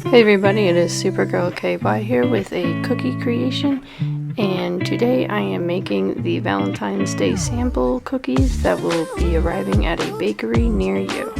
Hey everybody, it is Supergirl KY here with a cookie creation, and today I am making the Valentine's Day sample cookies that will be arriving at a bakery near you.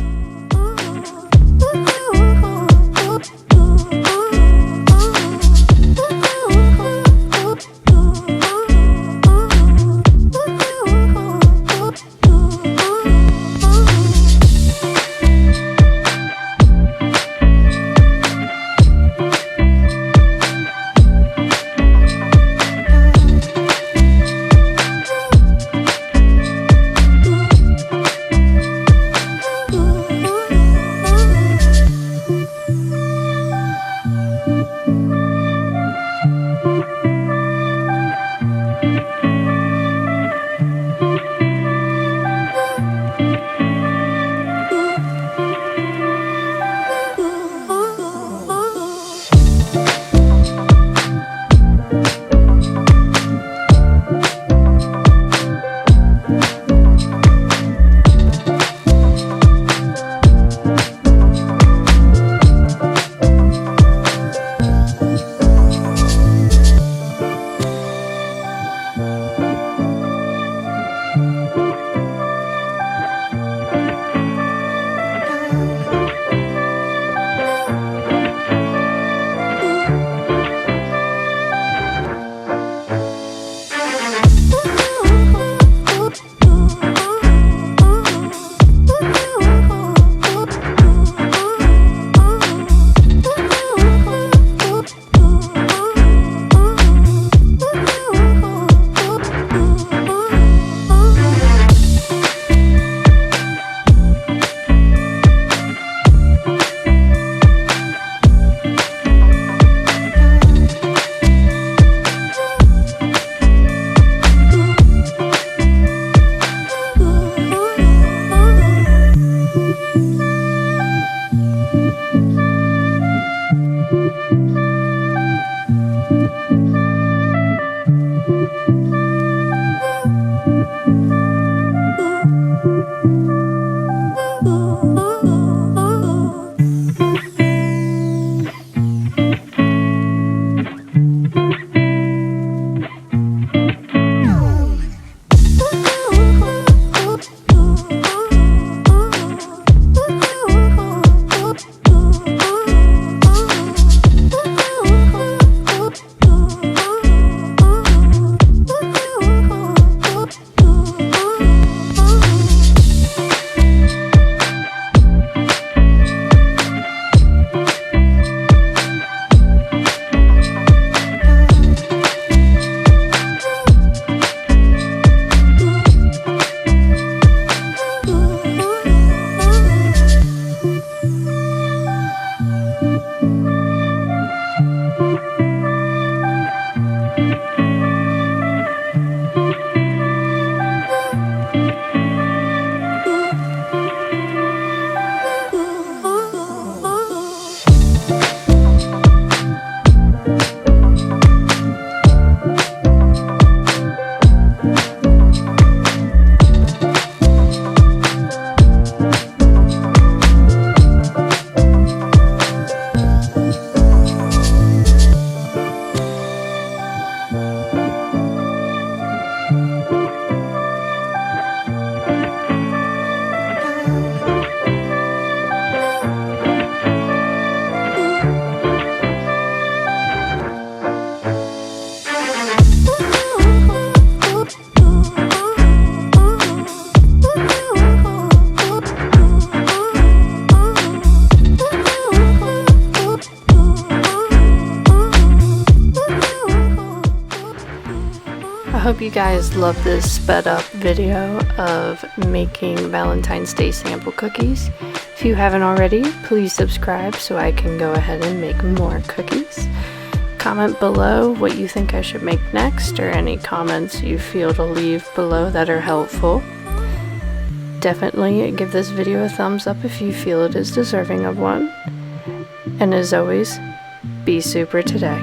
I hope you guys love this sped up video of making Valentine's Day sample cookies. If you haven't already, please subscribe so I can go ahead and make more cookies. Comment below what you think I should make next, or any comments you feel to leave below that are helpful. Definitely give this video a thumbs up if you feel it is deserving of one. And as always, be super today.